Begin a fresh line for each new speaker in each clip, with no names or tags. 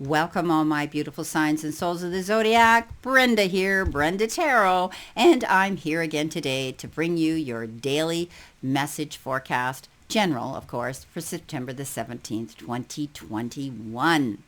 Welcome, all my beautiful signs and souls of the zodiac. Brenda here, Brenda Tarot, and I'm here again today to bring you your daily message forecast, general, of course, for September the 17th, 2021.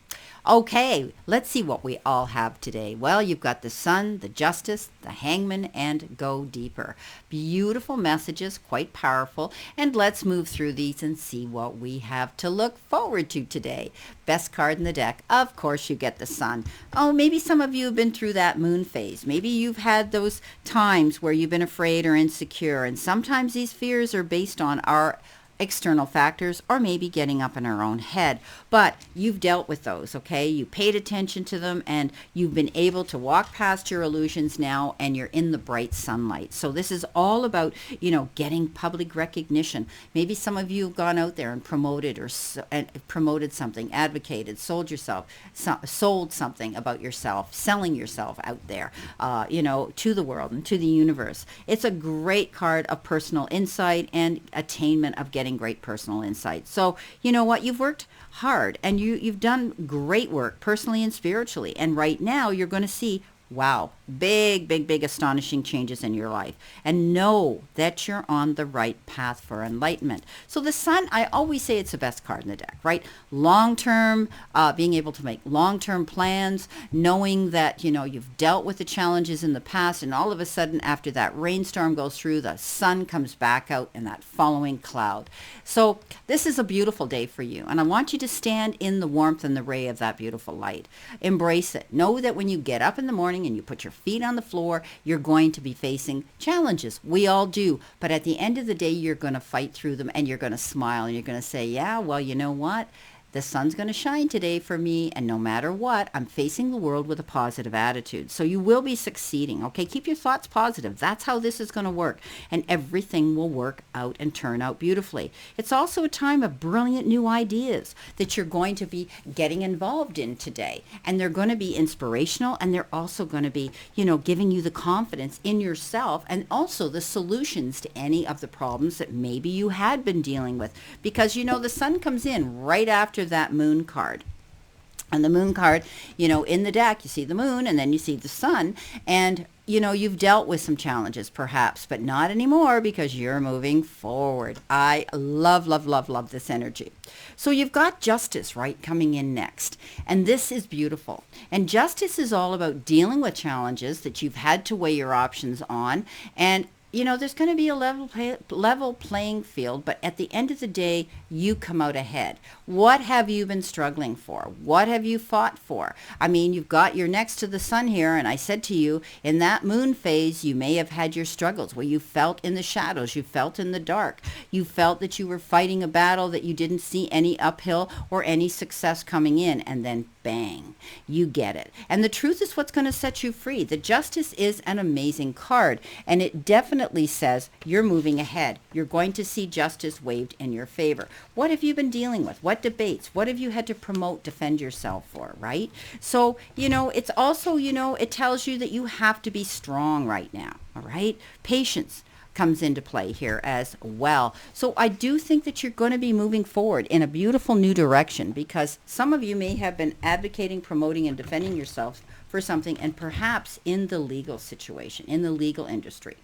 Okay, let's see what we all have today. Well, you've got the Sun, the Justice, the Hangman, and Go Deeper. Beautiful messages, quite powerful. And let's move through these and see what we have to look forward to today. Best card in the deck, of course, you get the Sun. Oh, maybe some of you have been through that moon phase. Maybe you've had those times where you've been afraid or insecure. And sometimes these fears are based on our external factors or maybe getting up in our own head, but you've dealt with those. Okay, you paid attention to them and you've been able to walk past your illusions now, and you're in the bright sunlight. So this is all about, getting public recognition. Maybe some of you have gone out there and promoted promoted something, advocated, sold something about yourself, selling yourself out there, to the world and to the universe. It's a great card of personal insight and attainment of getting great personal insight. So you know what, you've worked hard and you've done great work personally and spiritually, and right now you're going to see, wow, big astonishing changes in your life, and know that you're on the right path for enlightenment. So the Sun, I always say it's the best card in the deck, right? Long-term, being able to make long-term plans, knowing that, you've dealt with the challenges in the past, and all of a sudden after that rainstorm goes through, the sun comes back out in that following cloud. So this is a beautiful day for you, and I want you to stand in the warmth and the ray of that beautiful light. Embrace it. Know that when you get up in the morning and you put your feet on the floor, you're going to be facing challenges. We all do. But at the end of the day, you're going to fight through them, and you're going to smile, and you're going to say, yeah, well, you know what? The sun's going to shine today for me, and no matter what, I'm facing the world with a positive attitude. So you will be succeeding, okay? Keep your thoughts positive. That's how this is going to work, and everything will work out and turn out beautifully. It's also a time of brilliant new ideas that you're going to be getting involved in today, and they're going to be inspirational, and they're also going to be, giving you the confidence in yourself, and also the solutions to any of the problems that maybe you had been dealing with, because, the sun comes in right after that moon card. And the moon card, in the deck, you see the moon and then you see the sun, and you've dealt with some challenges perhaps, but not anymore, because you're moving forward. I love this energy. So you've got Justice, right, coming in next. And this is beautiful. And Justice is all about dealing with challenges that you've had to weigh your options on, and there's going to be a level playing field, but at the end of the day, you come out ahead. What have you been struggling for? What have you fought for? I mean, you're next to the sun here, and I said to you, in that moon phase, you may have had your struggles where you felt in the shadows, you felt in the dark, you felt that you were fighting a battle that you didn't see any uphill or any success coming in, and then bang, you get it. And the truth is what's going to set you free. The Justice is an amazing card, and it definitely says you're moving ahead. You're going to see justice waved in your favor. What have you been dealing with? What debates? What have you had to promote, defend yourself for, right? So, it's also, it tells you that you have to be strong right now, all right? Patience comes into play here as well. So I do think that you're going to be moving forward in a beautiful new direction, because some of you may have been advocating, promoting, and defending yourself for something, and perhaps in the legal situation, in the legal industry.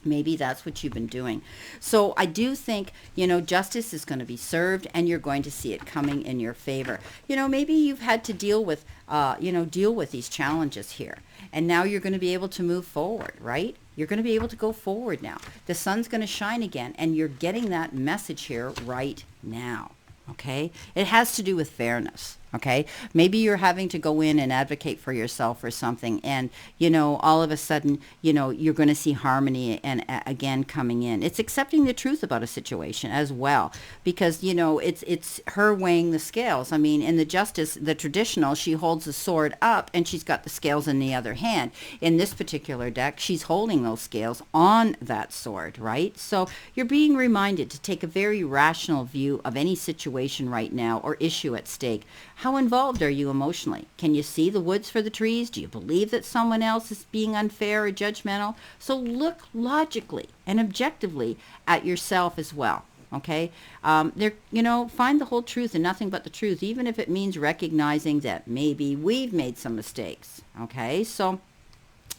Maybe that's what you've been doing. So I do think, justice is going to be served, and you're going to see it coming in your favor. Maybe you've had to deal with these challenges here, and now you're going to be able to move forward, right? You're going to be able to go forward now. The sun's going to shine again, and you're getting that message here right now, okay? It has to do with fairness. Okay, maybe you're having to go in and advocate for yourself or something, and all of a sudden, you're going to see harmony and again coming in. It's accepting the truth about a situation as well, because it's her weighing the scales. I mean, in the Justice, the traditional, she holds the sword up and she's got the scales in the other hand. In this particular deck, she's holding those scales on that sword, right? So you're being reminded to take a very rational view of any situation right now or issue at stake. How involved are you emotionally? Can you see the woods for the trees? Do you believe that someone else is being unfair or judgmental? So look logically and objectively at yourself as well. Okay, find the whole truth and nothing but the truth, even if it means recognizing that maybe we've made some mistakes. Okay, so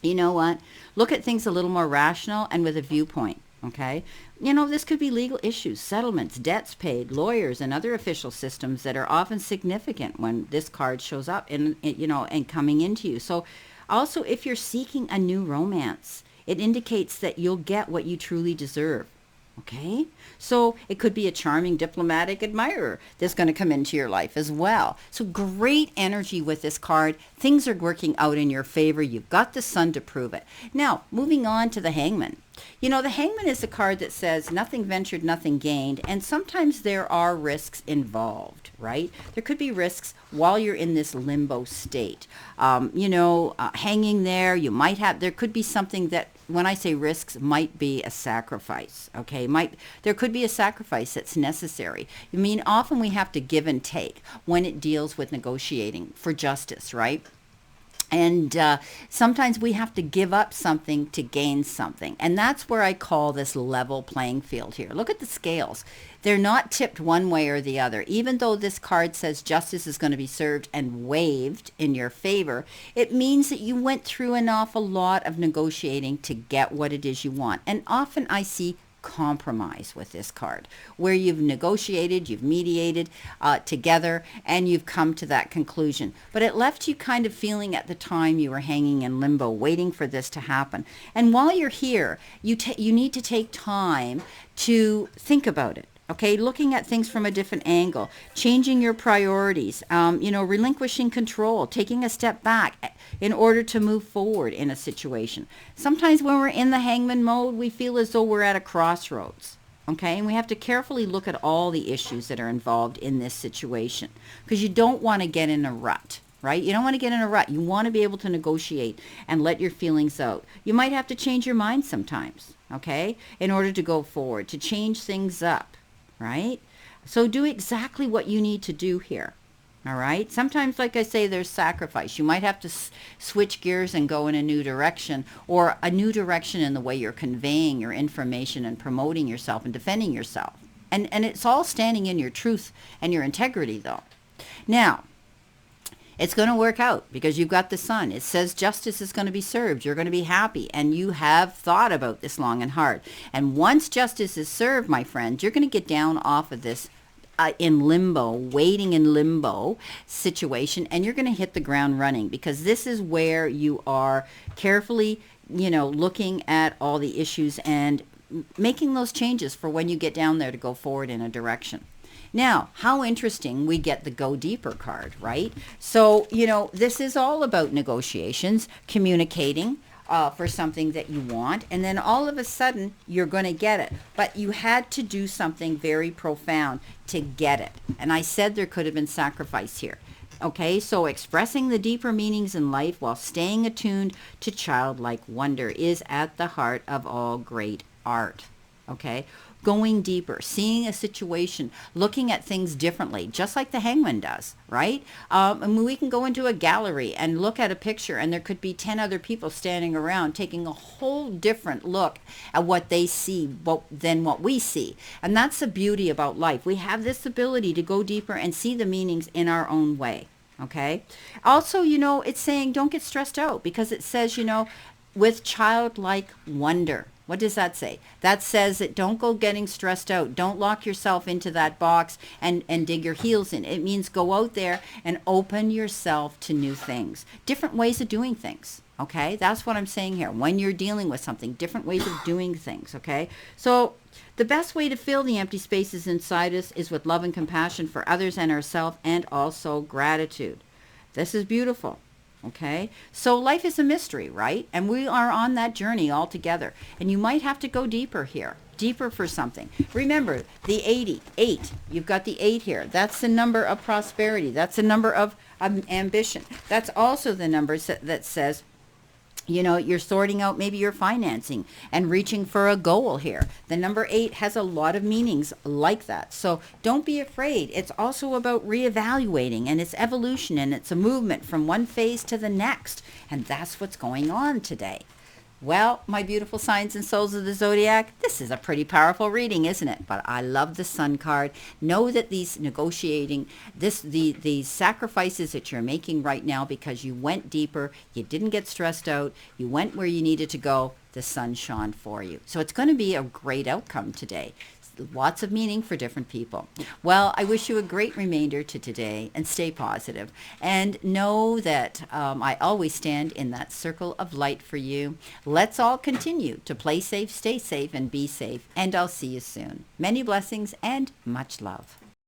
you know what? Look at things a little more rational and with a viewpoint. Okay, this could be legal issues, settlements, debts paid, lawyers, and other official systems that are often significant when this card shows up and coming into you. So, also, if you're seeking a new romance, it indicates that you'll get what you truly deserve. Okay, so it could be a charming diplomatic admirer that's going to come into your life as well. So great energy with this card. Things are working out in your favor. You've got the sun to prove it. Now, moving on to the Hangman. The Hangman is a card that says nothing ventured, nothing gained. And sometimes there are risks involved, right? There could be risks while you're in this limbo state. Hanging there, there could be something that, when I say risks, might be a sacrifice, okay? There could be a sacrifice that's necessary. Often we have to give and take when it deals with negotiating for justice, right? And sometimes we have to give up something to gain something. And that's where I call this level playing field here. Look at the scales. They're not tipped one way or the other. Even though this card says justice is going to be served and waived in your favor, it means that you went through an awful lot of negotiating to get what it is you want. And often I see compromise with this card, where you've negotiated, you've mediated together, and you've come to that conclusion. But it left you kind of feeling at the time you were hanging in limbo, waiting for this to happen. And while you're here, you need to take time to think about it. Okay, looking at things from a different angle, changing your priorities, relinquishing control, taking a step back in order to move forward in a situation. Sometimes when we're in the hangman mode, we feel as though we're at a crossroads. Okay, and we have to carefully look at all the issues that are involved in this situation, because you don't want to get in a rut. Right? You don't want to get in a rut. You want to be able to negotiate and let your feelings out. You might have to change your mind sometimes, okay, in order to go forward, to change things up. Right? So do exactly what you need to do here. All right? Sometimes, like I say, there's sacrifice. You might have to switch gears and go in a new direction, or a new direction in the way you're conveying your information and promoting yourself and defending yourself. And it's all standing in your truth and your integrity, though. Now, it's going to work out because you've got the sun. It says justice is going to be served. You're going to be happy. And you have thought about this long and hard. And once justice is served, my friends, you're going to get down off of this in limbo, waiting in limbo situation. And you're going to hit the ground running, because this is where you are carefully, looking at all the issues and making those changes for when you get down there to go forward in a direction. Now, how interesting, we get the Go Deeper card, right? So, this is all about negotiations, communicating for something that you want, and then all of a sudden, you're going to get it. But you had to do something very profound to get it. And I said there could have been sacrifice here. Okay, so expressing the deeper meanings in life while staying attuned to childlike wonder is at the heart of all great art. Okay, going deeper, seeing a situation, looking at things differently, just like the hangman does, right? We can go into a gallery and look at a picture, and there could be 10 other people standing around taking a whole different look at what they see than what we see. And that's the beauty about life. We have this ability to go deeper and see the meanings in our own way, okay? Also, it's saying don't get stressed out, because it says, with childlike wonder. What does that say? That says that don't go getting stressed out. Don't lock yourself into that box and dig your heels in. It means go out there and open yourself to new things, different ways of doing things. Okay, that's what I'm saying here. When you're dealing with something, different ways of doing things. Okay, so the best way to fill the empty spaces inside us is with love and compassion for others and ourselves, and also gratitude. This is beautiful. Okay, so life is a mystery, right? And we are on that journey all together. And you might have to go deeper here, deeper for something. Remember, the 88. You've got the 8 here. That's the number of prosperity. That's the number of ambition. That's also the number that says, you're sorting out maybe your financing and reaching for a goal here. The number 8 has a lot of meanings like that. So don't be afraid. It's also about reevaluating, and it's evolution, and it's a movement from one phase to the next. And that's what's going on today. Well, my beautiful signs and souls of the zodiac, this is a pretty powerful reading, isn't it? But I love the Sun card. Know that these these sacrifices that you're making right now, because you went deeper, you didn't get stressed out, you went where you needed to go, the sun shone for you. So it's going to be a great outcome today. Lots of meaning for different people. Well, I wish you a great remainder to today, and stay positive. And know that I always stand in that circle of light for you. Let's all continue to play safe, stay safe, and be safe. And I'll see you soon. Many blessings and much love.